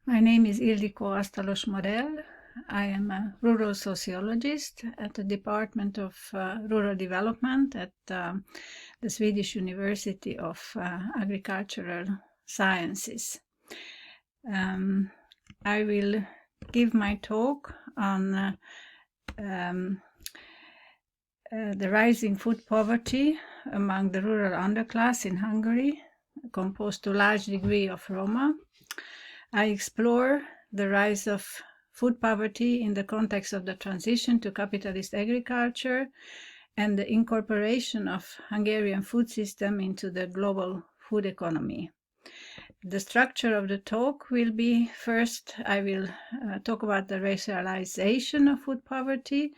My name is Ildikó Asztalos Morell. I am a rural sociologist at the Department of Rural Development at the Swedish University of Agricultural Sciences. I will give my talk on the rising food poverty among the rural underclass in Hungary, composed to a large degree of Roma. I explore the rise of food poverty in the context of the transition to capitalist agriculture and the incorporation of Hungarian food system into the global food economy. The structure of the talk will be, first, I will talk about the racialization of food poverty,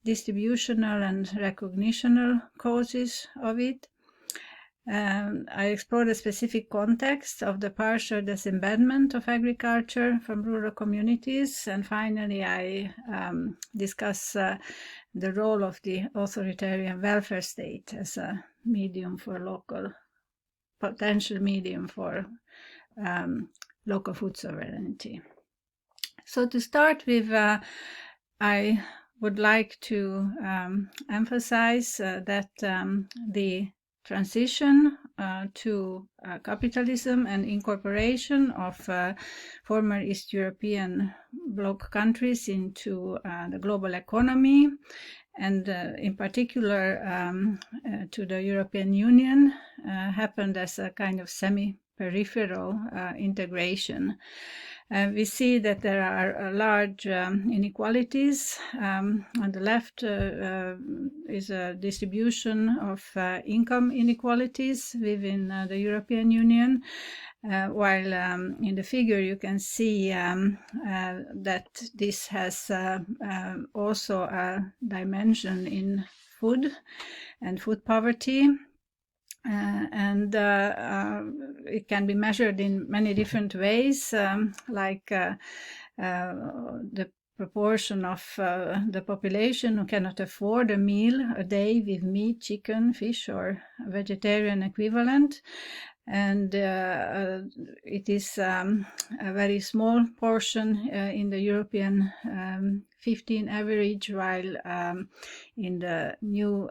distributional and recognitional causes of it. I explore the specific context of the partial disembedment of agriculture from rural communities, and finally I discuss the role of the authoritarian welfare state as a medium for potential medium for local food sovereignty. So to start with, I would like to emphasize that the transition to capitalism and incorporation of former East European bloc countries into the global economy, and in particular to the European Union, happened as a kind of semi-peripheral integration. We see that there are large inequalities. On the left is a distribution of income inequalities within the European Union, while in the figure you can see that this has also a dimension in food and food poverty. And it can be measured in many different ways, like the proportion of the population who cannot afford a meal a day with meat, chicken, fish, or vegetarian equivalent. And it is a very small portion in the European 15 average, while in the new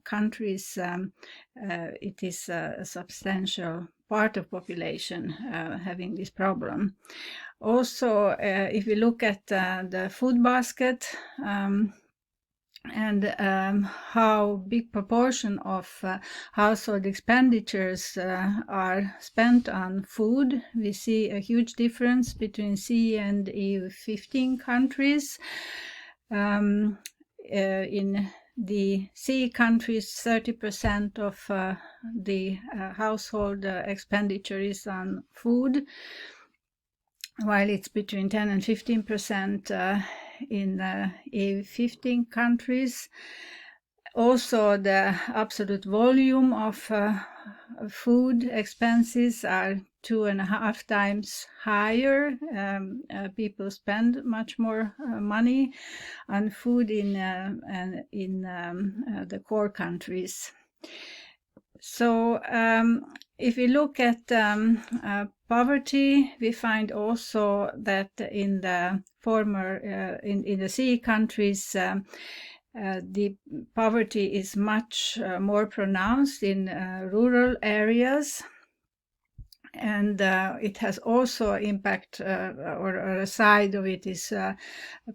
countries it is a substantial part of population having this problem. Also, if we look at the food basket, and how big proportion of household expenditures are spent on food, we see a huge difference between CE and EU 15 countries. In the CE countries, 30% of the household expenditure is on food, while it's between 10 and 15% in EU 15 countries. Also, the absolute volume of food expenses are 2.5 times higher. People spend much more money on food in the core countries. So if we look at poverty, we find also that in the former, in the CE countries, the poverty is much more pronounced in rural areas. And it has also impact, or a side of it is a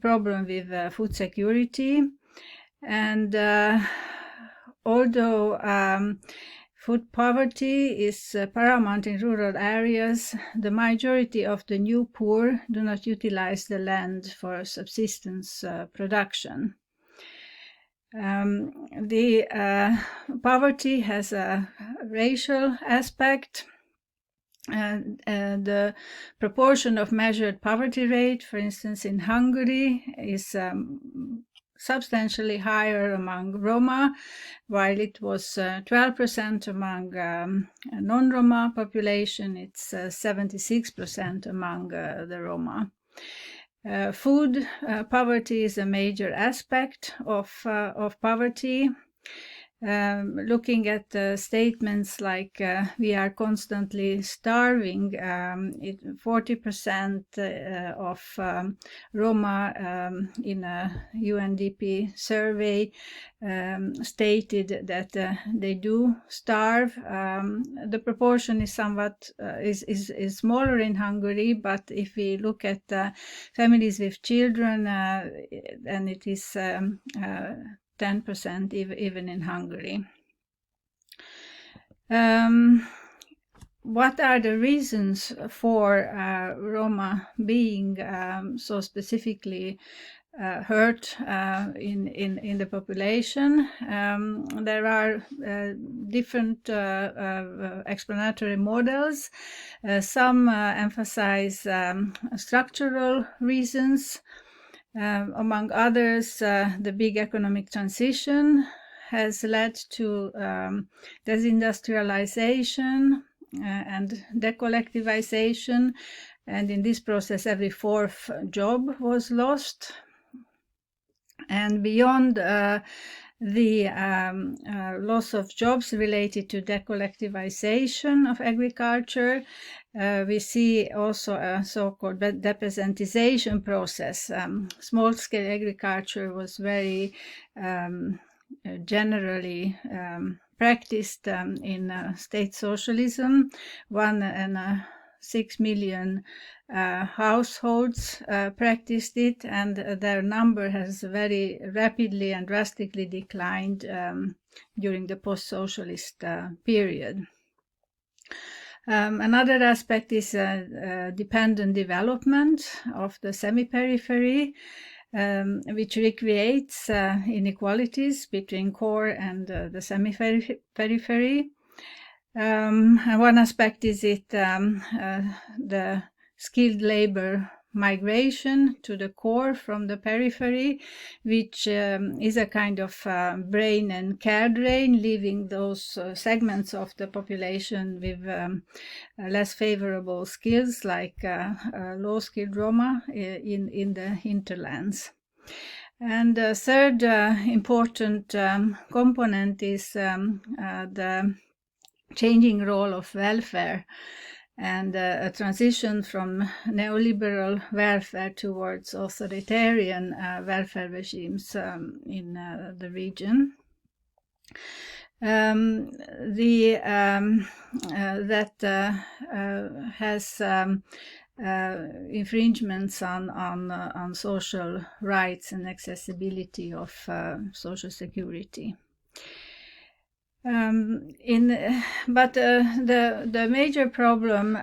problem with food security. And although food poverty is paramount in rural areas, the majority of the new poor do not utilize the land for subsistence production. The poverty has a racial aspect. The proportion of measured poverty rate, for instance, in Hungary, is substantially higher among Roma, while it was 12% among non-Roma population. It's 76% among the Roma. Food poverty is a major aspect of poverty. looking at statements like we are constantly starving, 40% of Roma in a UNDP survey stated that they do starve. The proportion is somewhat is smaller in Hungary, but if we look at families with children, then it is 10% even in Hungary. What are the reasons for Roma being so specifically hurt in the population? There are different explanatory models. Some emphasize structural reasons. Among others, the big economic transition has led to desindustrialization and decollectivization, and in this process every fourth job was lost. And beyond the loss of jobs related to decollectivization of agriculture, we see also a so-called dependentization process. Small-scale agriculture was very generally practiced in state socialism. 1.6 million households practiced it, and their number has very rapidly and drastically declined during the post-socialist period. Another aspect is dependent development of the semi-periphery, which recreates inequalities between core and the semi-periphery. And one aspect is the skilled labor migration to the core from the periphery, which is a kind of brain and care drain, leaving those segments of the population with less favorable skills, like low-skilled Roma in the hinterlands. And the third important component is the changing role of welfare and a transition from neoliberal welfare towards authoritarian welfare regimes in the region. That has infringements on social rights and accessibility of social security. But the major problem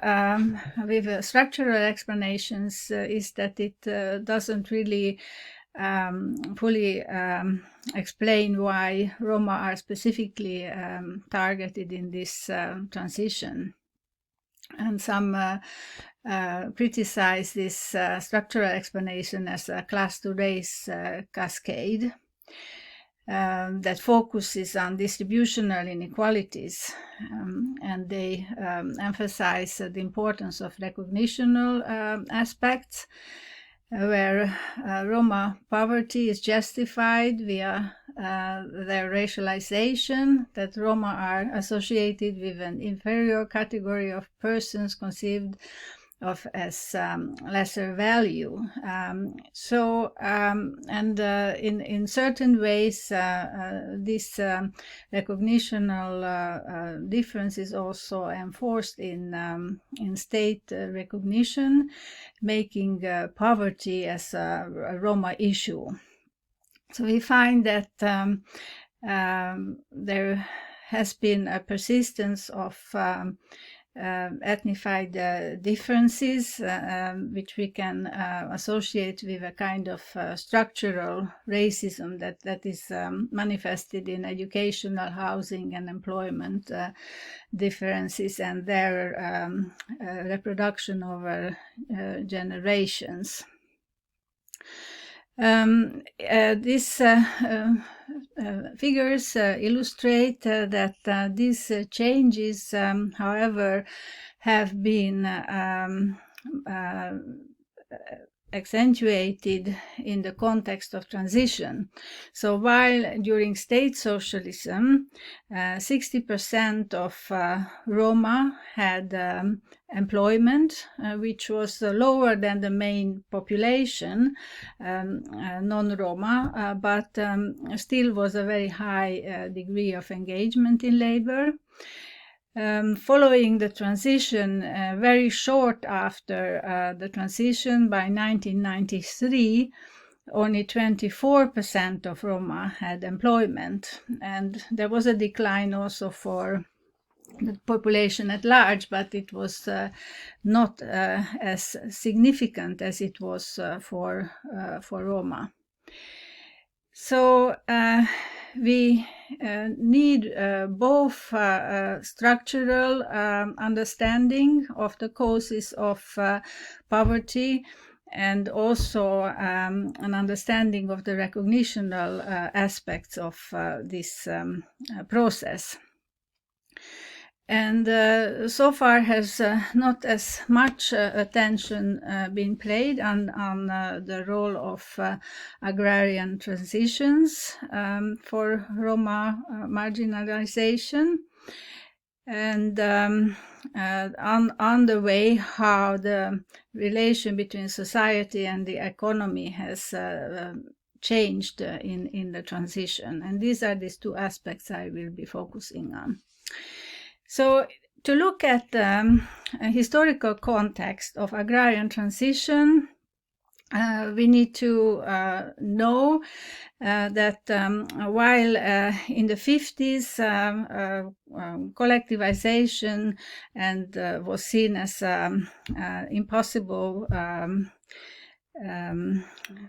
with structural explanations is that it doesn't really fully explain why Roma are specifically targeted in this transition. And some criticize this structural explanation as a class-to-race cascade. That focuses on distributional inequalities, and they emphasize the importance of recognitional aspects, where Roma poverty is justified via their racialization, that Roma are associated with an inferior category of persons conceived of as lesser value. In certain ways, this recognitional difference is also enforced in state recognition, making poverty as a Roma issue. So we find that there has been a persistence of ethnified differences, which we can associate with a kind of structural racism that is manifested in educational, housing, and employment differences and their reproduction over generations. These figures illustrate that these changes, however, have been accentuated in the context of transition. So while during state socialism, 60% of Roma had employment, which was lower than the main population, non-Roma, but still was a very high degree of engagement in labor. Following the transition, very short after the transition, by 1993, only 24% of Roma had employment, and there was a decline also for the population at large, but it was not as significant as it was for Roma. So we need both structural understanding of the causes of poverty and also an understanding of the recognitional aspects of this process. And so far has not as much attention been paid on the role of agrarian transitions for Roma marginalization, and on the way how the relation between society and the economy has changed in the transition. And these are these two aspects I will be focusing on. So to look at the historical context of agrarian transition, we need to know that while in the 50s collectivization and was seen as impossible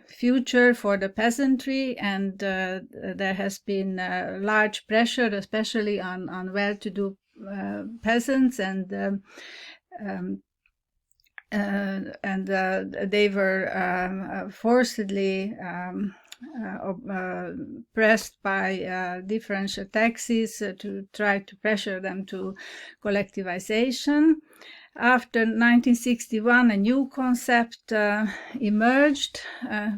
future for the peasantry, and there has been large pressure, especially on well-to-do peasants, and they were forcibly pressed by differential taxes to try to pressure them to collectivization. After 1961, a new concept emerged,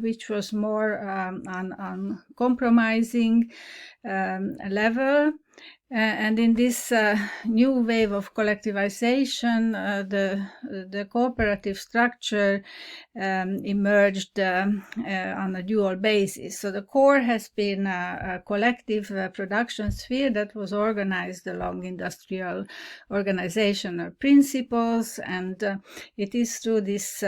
which was more on compromising level. And in this new wave of collectivization, the cooperative structure emerged on a dual basis. So the core has been a collective production sphere that was organized along industrial organizational principles, and it is through this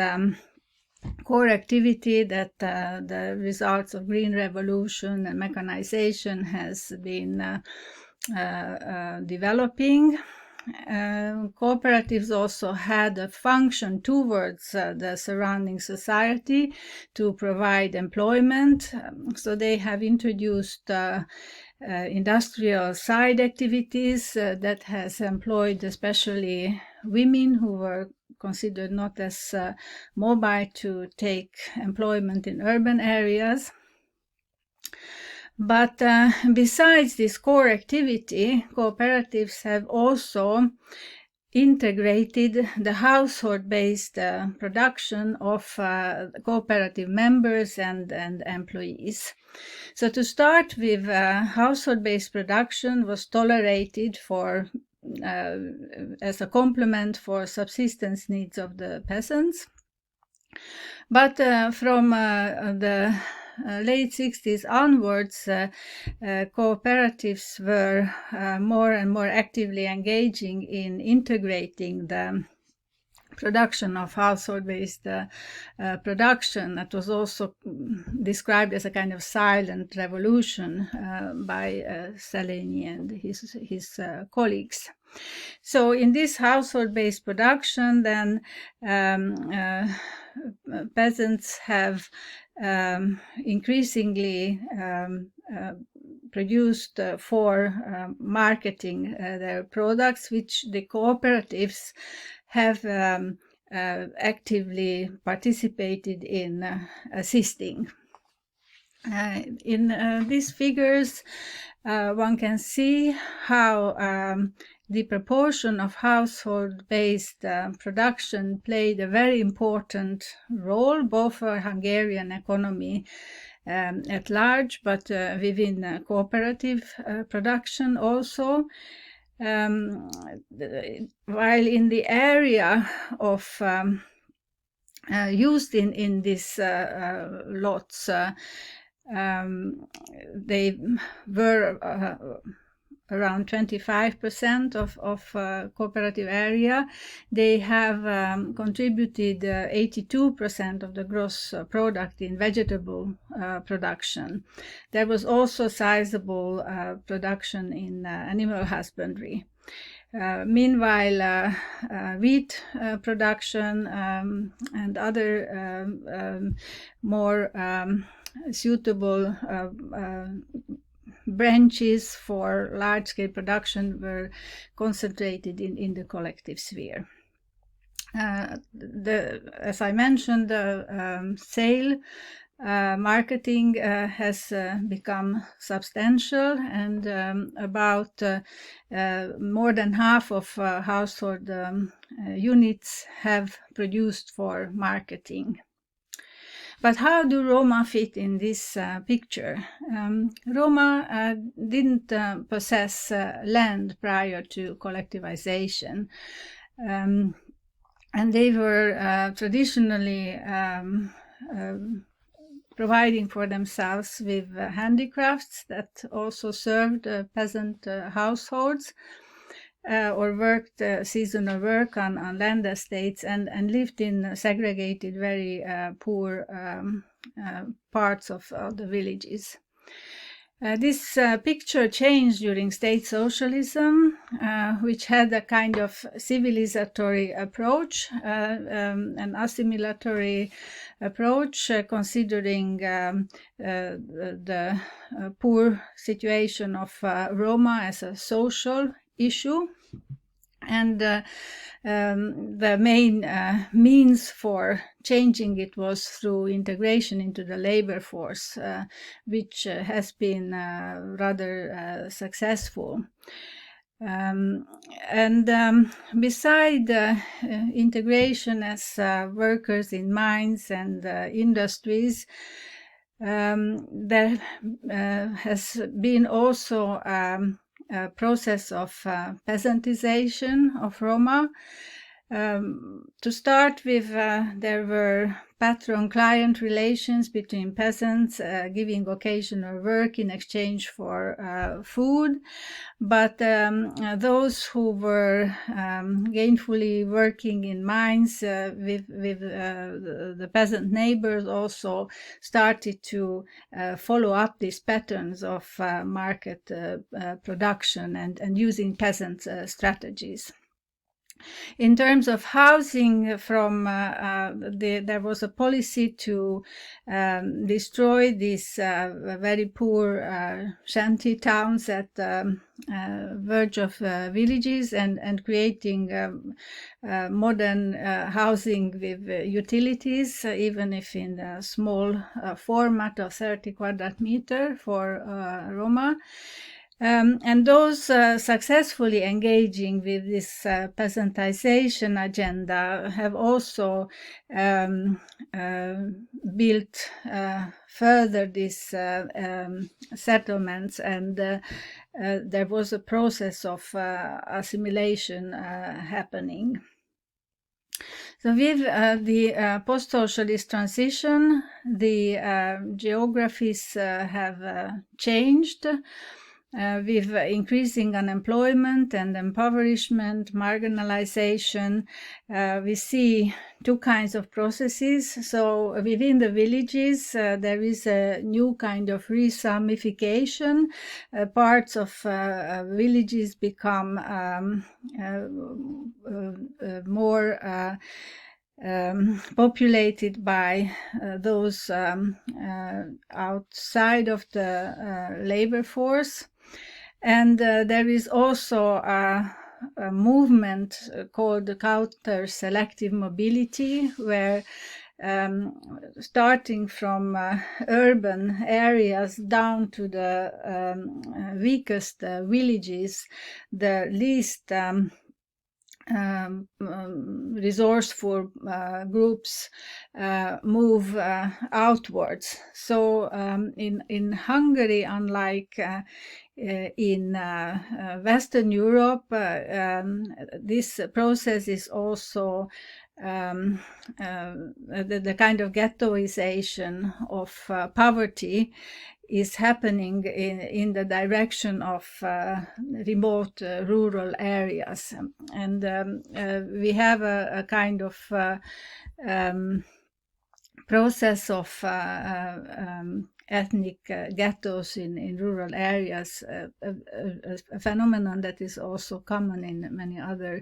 core activity that the results of green revolution and mechanization has been developing. Cooperatives also had a function towards the surrounding society to provide employment. So they have introduced industrial side activities that has employed especially women who were considered not as mobile to take employment in urban areas. But besides this core activity, cooperatives have also integrated the household-based production of cooperative members and employees. So to start with, household-based production was tolerated for as a complement for subsistence needs of the peasants. But from the late 60s onwards, cooperatives were more and more actively engaging in integrating the production of household-based production. That was also described as a kind of silent revolution by SIANI and his colleagues. So in this household-based production, then peasants have increasingly produced for marketing their products, which the cooperatives have actively participated in assisting. In these figures, one can see how the proportion of household-based production played a very important role, both for Hungarian economy at large, but within cooperative production also. While in the area of used in these lots, they were around 25% of cooperative area. They have contributed 82% of the gross product in vegetable production. There was also sizable production in animal husbandry. Meanwhile, wheat production and other more suitable branches for large-scale production were concentrated in the collective sphere. As I mentioned, the sale marketing has become substantial, and about more than half of household units have produced for marketing. But how do Roma fit in this picture? Roma didn't possess land prior to collectivization, and they were traditionally providing for themselves with handicrafts that also served peasant households, or worked seasonal work on land estates, and lived in segregated, very poor parts of the villages. This picture changed during state socialism, which had a kind of civilizatory approach, an assimilatory approach, considering the poor situation of Roma as a social issue. And the main means for changing it was through integration into the labor force, which has been rather successful. Beside integration as workers in mines and industries, there has been also a process of peasantization of Roma. To start with, there were patron-client relations between peasants giving occasional work in exchange for food, but those who were gainfully working in mines with the peasant neighbors also started to follow up these patterns of market production and using peasant strategies. In terms of housing, there was a policy to destroy these very poor shanty towns at the verge of villages and creating modern housing with utilities, even if in a small format of 30 quadrat meter for Roma. And those successfully engaging with this peasantization agenda have also built further these settlements, and there was a process of assimilation happening. So with the post-socialist transition, the geographies have changed. With increasing unemployment and impoverishment, marginalization, we see two kinds of processes. So within the villages, there is a new kind of resumification. Parts of villages become more populated by those outside of the labor force. And there is also a movement called counter-selective mobility, where starting from urban areas down to the weakest villages, the least resourceful groups move outwards. So in Hungary, unlike in Western Europe, this process is also the kind of ghettoization of poverty is happening in the direction of remote rural areas. And we have a kind of process of ethnic ghettos in rural areas, a phenomenon that is also common in many other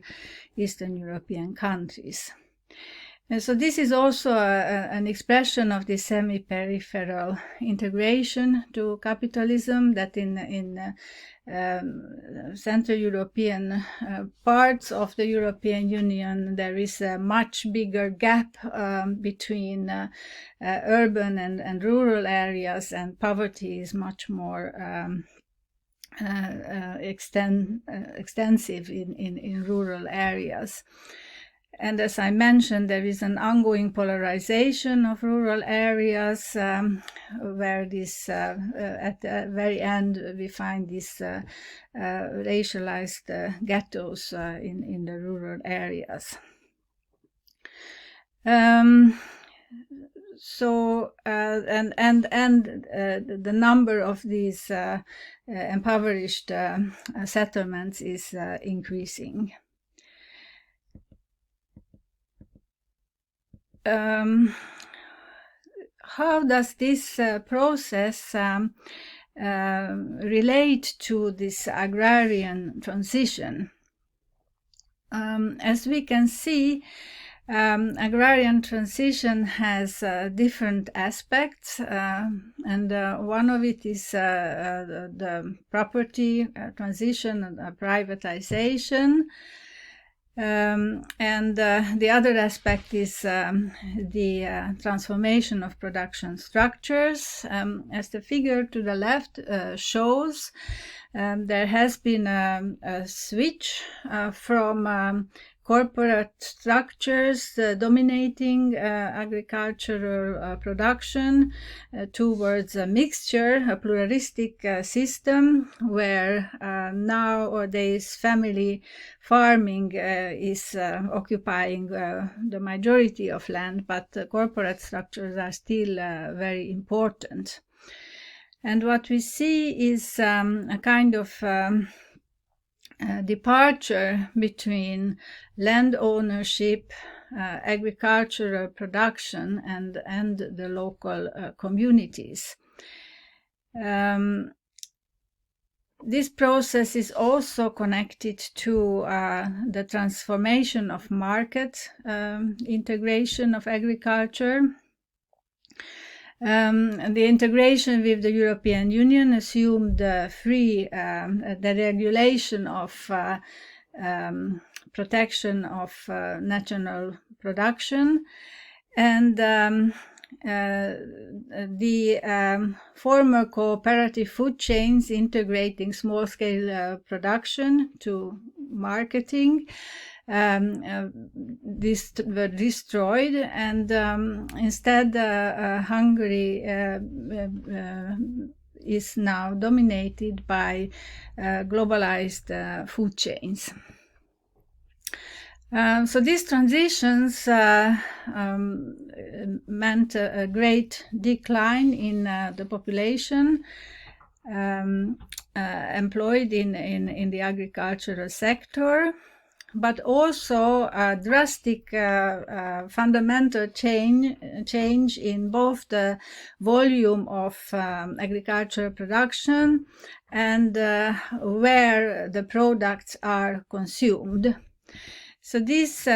Eastern European countries. And so this is also an expression of the semi-peripheral integration to capitalism, that in Central European parts of the European Union there is a much bigger gap between urban and rural areas, and poverty is much more extensive in rural areas. And as I mentioned, there is an ongoing polarization of rural areas, where this, at the very end, we find these racialized ghettos in the rural areas. So the number of these impoverished settlements is increasing. How does this process relate to this agrarian transition? As we can see, agrarian transition has different aspects, and one of it is the property transition and privatization. And the other aspect is the transformation of production structures. As the figure to the left shows, there has been a switch from corporate structures dominating agricultural production towards a mixture, a pluralistic system, where nowadays family farming is occupying the majority of land, but corporate structures are still very important. And what we see is a kind of departure between land ownership, agricultural production, and the local communities. This process is also connected to the transformation of market integration of agriculture. The integration with the European Union assumed the regulation of protection of national production, and the former cooperative food chains integrating small-scale production to marketing were destroyed, and instead Hungary is now dominated by globalized food chains. So these transitions meant a great decline in the population employed in the agricultural sector, but also a drastic fundamental change in both the volume of agricultural production and where the products are consumed. So this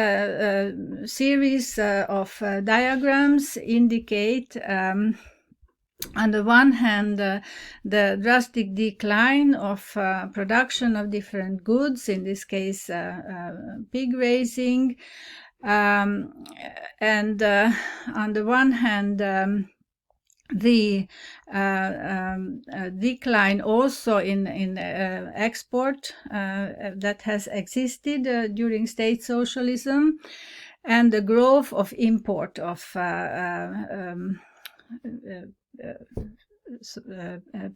series of diagrams indicate on the one hand, the drastic decline of production of different goods, in this case pig raising, And on the one hand, the decline also in export that has existed during state socialism, and the growth of import of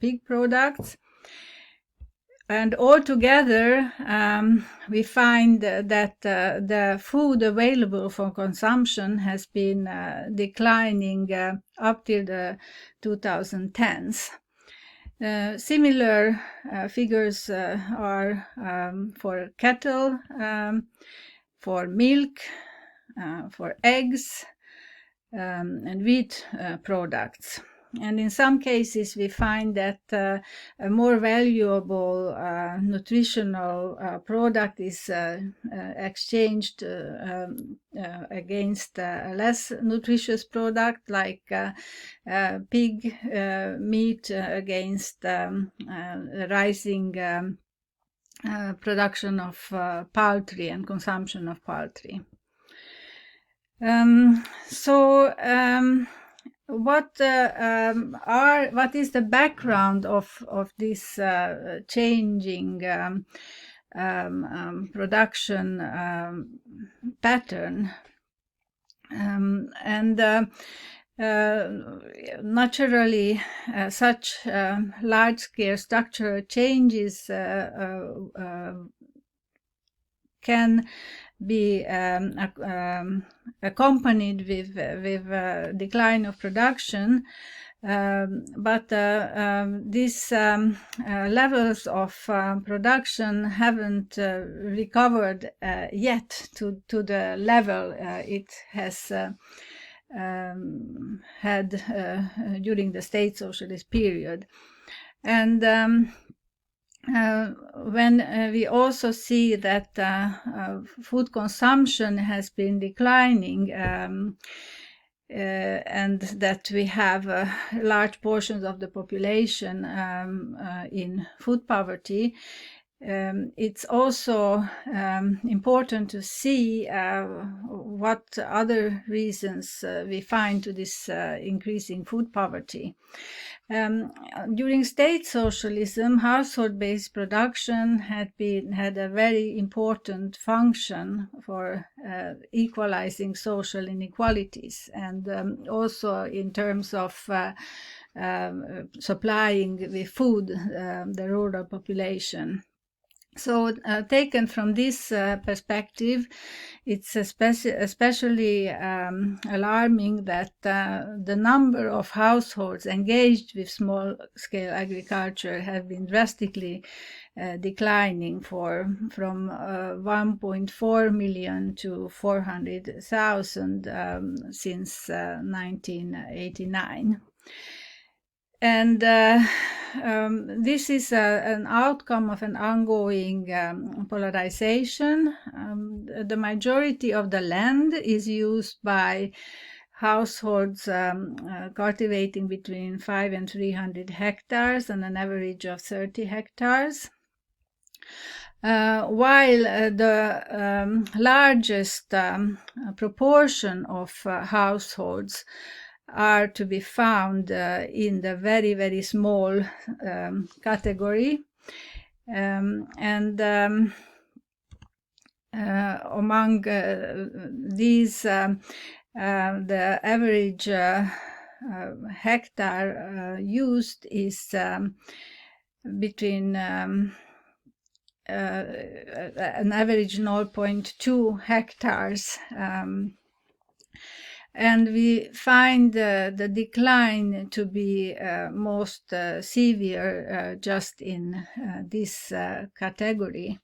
pig products. And altogether, we find that the food available for consumption has been declining up till the 2010s. Similar figures are for cattle, for milk, for eggs, and wheat products. And in some cases, we find that a more valuable nutritional product is exchanged against a less nutritious product, like pig meat against rising production of poultry and consumption of poultry. What is the background of this changing production pattern? Naturally, such large-scale structural changes can be accompanied with decline of production, but these levels of production haven't recovered yet to the level it has had during the state socialist period. And when we also see that food consumption has been declining, and that we have large portions of the population in food poverty, it's also important to see what other reasons we find to this increasing food poverty. During state socialism, household-based production had a very important function for equalizing social inequalities, and also in terms of supplying with food the rural population. So, taken from this perspective, it's especially alarming that the number of households engaged with small-scale agriculture have been drastically declining from 1.4 million to 400,000 since 1989. And this is an outcome of an ongoing polarization. The majority of the land is used by households cultivating between 5 and 300 hectares and an average of 30 hectares. While the largest proportion of households are to be found in the very, very small category. Among these, the average hectare used is between an average 0.2 hectares. And we find the decline to be most severe just in this category.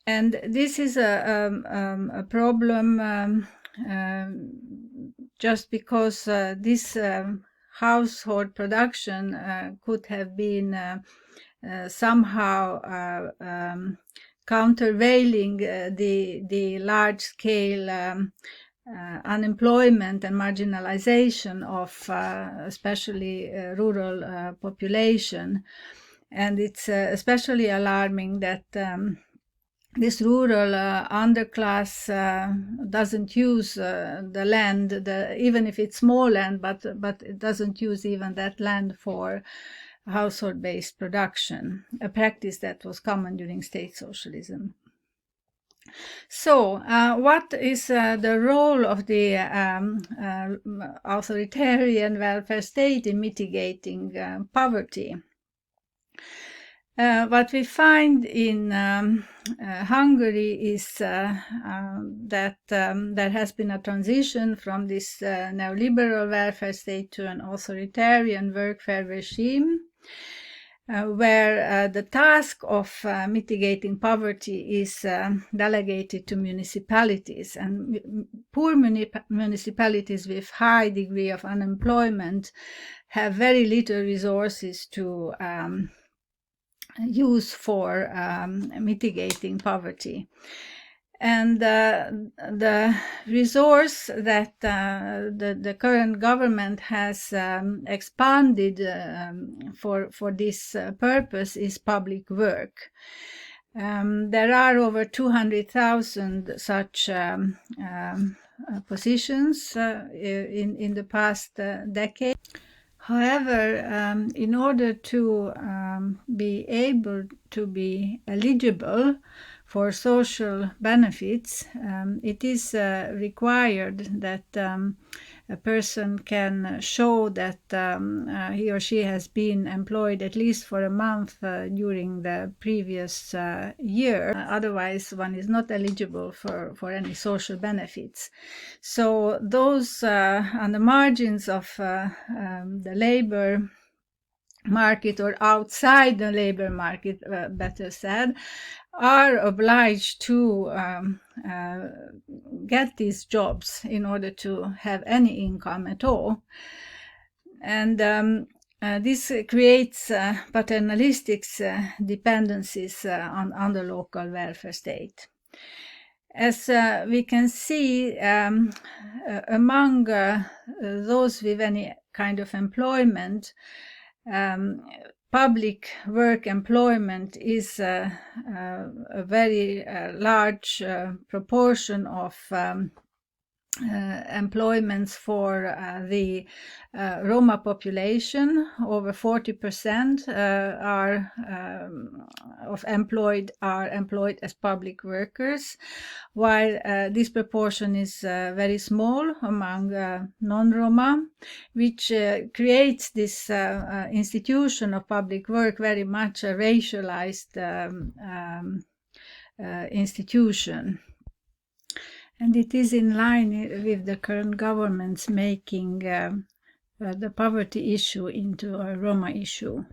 And this is a problem just because this household production could have been somehow countervailing the large-scale unemployment and marginalization of especially rural population. And it's especially alarming that this rural underclass doesn't use the land, even if it's small land, but it doesn't use even that land for household-based production, a practice that was common during state socialism. So, what is the role of the authoritarian welfare state in mitigating poverty? What we find in Hungary is that there has been a transition from this neoliberal welfare state to an authoritarian workfare regime, where the task of mitigating poverty is delegated to municipalities, and poor municipalities with high degree of unemployment have very little resources to use for mitigating poverty. And the resource that the current government has expanded for this purpose is public work. There are over 200,000 such positions in the past decade. However, in order to be able to be eligible for social benefits, it is required that a person can show that he or she has been employed at least for a month during the previous year. Otherwise, one is not eligible for any social benefits. So those on the margins of the labor market, or outside the labor market, better said, are obliged to get these jobs in order to have any income at all. And this creates paternalistic dependencies on the local welfare state. As we can see, among those with any kind of employment, public work employment is a very large proportion of employments for the Roma population. Over 40% are employed as public workers, while this proportion is very small among non-Roma, which creates this institution of public work very much a racialized institution. And it is in line with the current government's making the poverty issue into a Roma issue.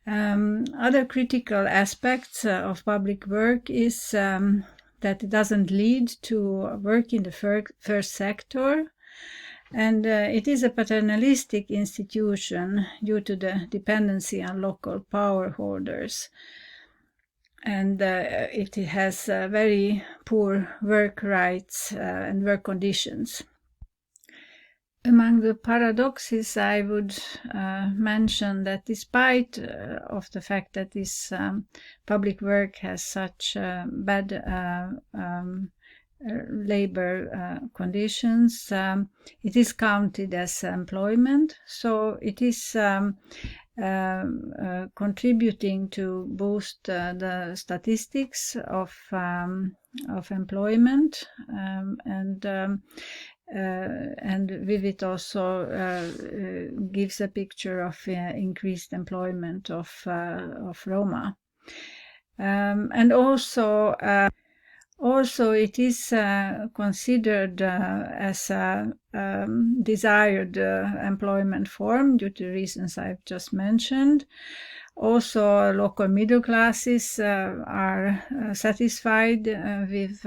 Other critical aspects of public work is that it doesn't lead to work in the first sector, and it is a paternalistic institution due to the dependency on local power holders. And it has very poor work rights and work conditions. Among the paradoxes, I would mention that despite of the fact that this public work has such bad labor conditions, it is counted as employment, so it is contributing to boost the statistics of employment, and with it also gives a picture of increased employment of Roma, and also it is considered as a desired employment form due to reasons I've just mentioned. Also, local middle classes are satisfied with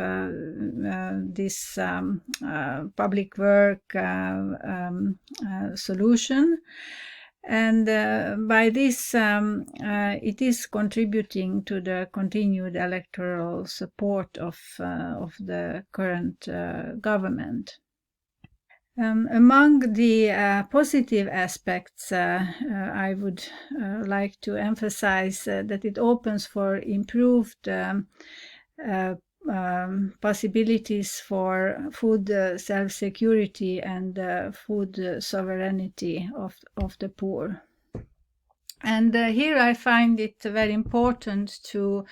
this public work solution. And by this, it is contributing to the continued electoral support of the current government. Among the positive aspects, I would like to emphasize that it opens for improved possibilities for food self-security and food sovereignty of the poor. And here I find it very important to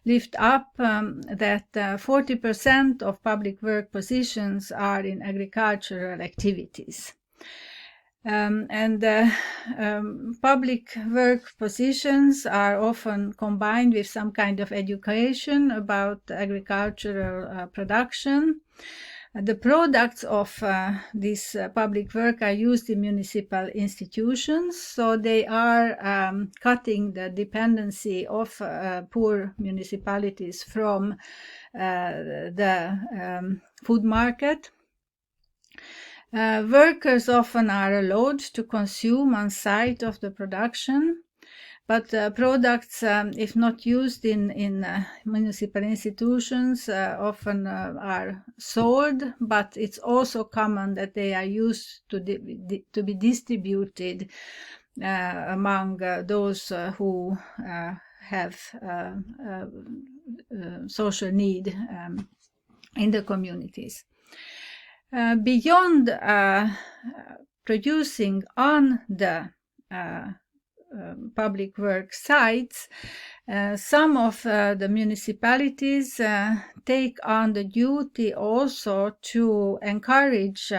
lift up that 40% of public work positions are in agricultural activities. Public work positions are often combined with some kind of education about agricultural production. The products of this public work are used in municipal institutions, so they are cutting the dependency of poor municipalities from the food market. Workers often are allowed to consume on site of the production, but products, if not used in municipal institutions, often are sold, but it's also common that they are used to be distributed among those who have social need in the communities. Beyond producing on the public work sites, some of the municipalities take on the duty also to encourage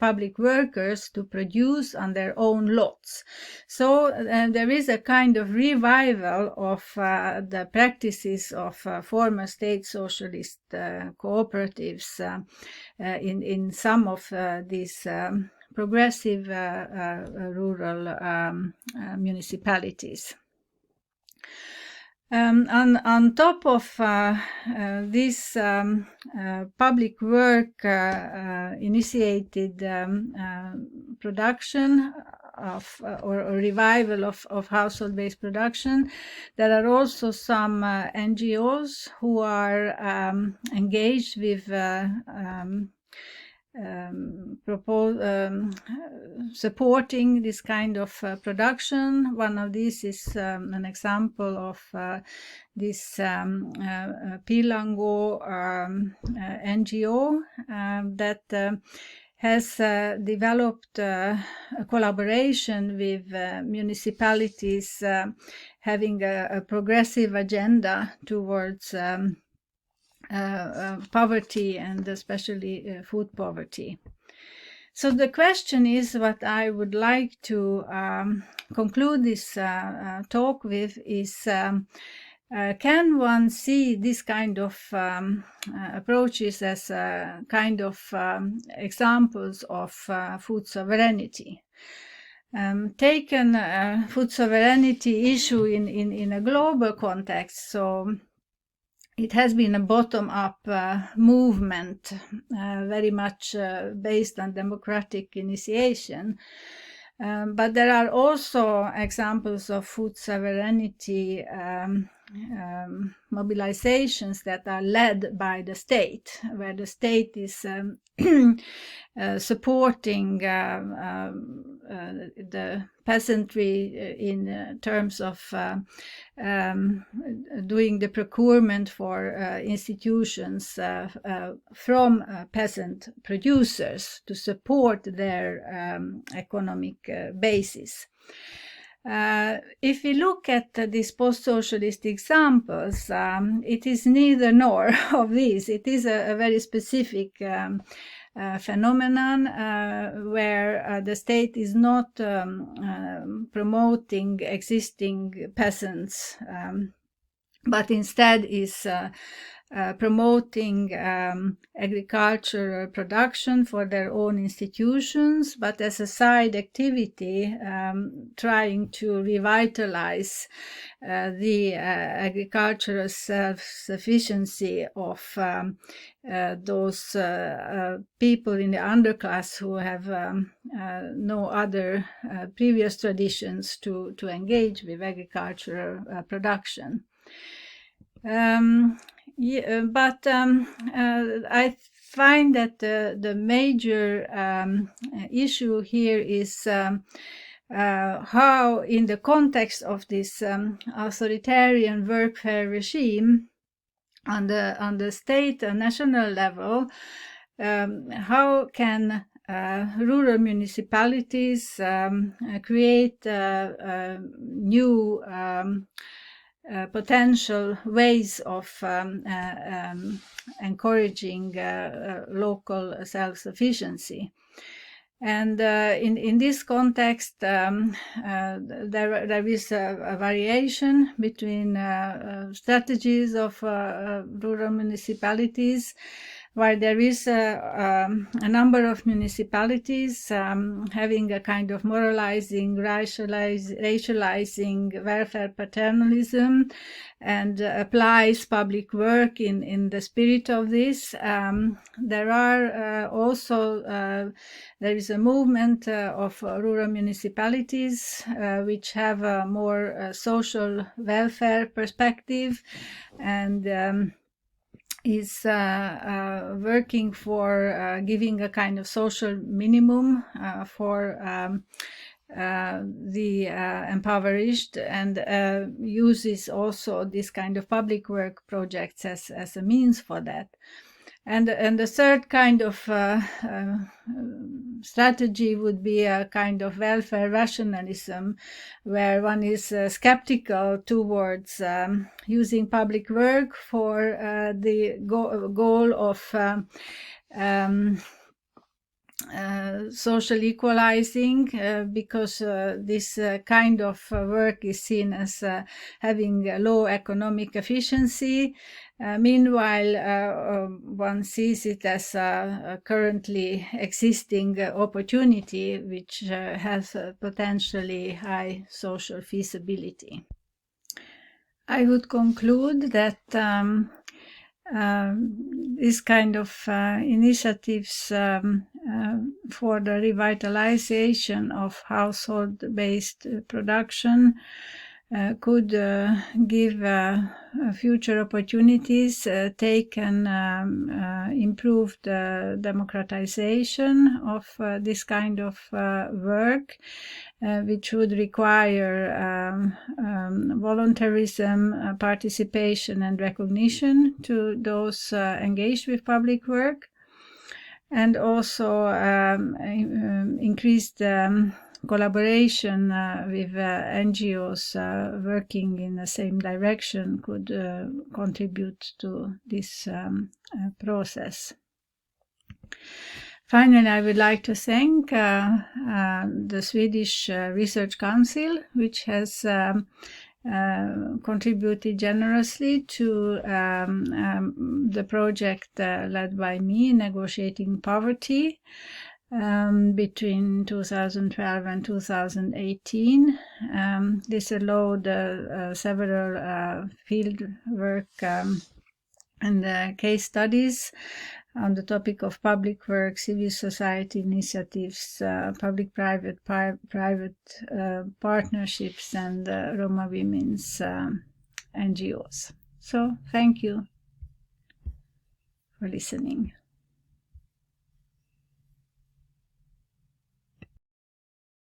public workers to produce on their own lots. So there is a kind of revival of the practices of former state socialist cooperatives in some of these progressive rural municipalities. On top of this public work initiated production of or revival of household-based production, there are also some NGOs who are engaged with supporting this kind of production. One of these is an example of this Pilango NGO that has developed a collaboration with municipalities having a progressive agenda towards poverty and especially food poverty. So the question is, what I would like to conclude this talk with is, can one see this kind of approaches as kind of examples of food sovereignty? Taken food sovereignty issue in a global context, so it has been a bottom-up movement, very much based on democratic initiation. But there are also examples of food sovereignty mobilizations that are led by the state, where the state is supporting the peasantry in terms of doing the procurement for institutions from peasant producers to support their economic basis. If we look at these post-socialist examples, it is neither nor of these. It is a very specific phenomenon where the state is not promoting existing peasants, but instead is promoting agricultural production for their own institutions, but as a side activity, trying to revitalize the agricultural self-sufficiency of those people in the underclass who have no other previous traditions to engage with agricultural production. I find that the major issue here is how, in the context of this authoritarian workfare regime on the state and national level, how can rural municipalities create new potential ways of encouraging local self-sufficiency. And in this context, there is a variation between strategies of rural municipalities, while there is a number of municipalities having a kind of moralizing, racializing welfare paternalism, and applies public work in the spirit of this. There are also there is a movement of rural municipalities which have a more social welfare perspective, and is working for giving a kind of social minimum for the impoverished, and uses also this kind of public work projects as a means for that. And the third kind of strategy would be a kind of welfare rationalism, where one is skeptical towards using public work for the goal of social equalizing, because this kind of work is seen as having low economic efficiency. Meanwhile, one sees it as a currently existing opportunity which has potentially high social feasibility. I would conclude that this kind of initiatives for the revitalization of household-based production could give future opportunities, take and improve the democratization of this kind of work, which would require voluntarism, participation, and recognition to those engaged with public work, and also increased collaboration with NGOs working in the same direction could contribute to this process. Finally, I would like to thank the Swedish Research Council, which has contributed generously to the project led by me, Negotiating Poverty, between 2012 and 2018. This allowed several field work and case studies on the topic of public work, civil society initiatives, public-private partnerships, and Roma women's NGOs. So thank you for listening.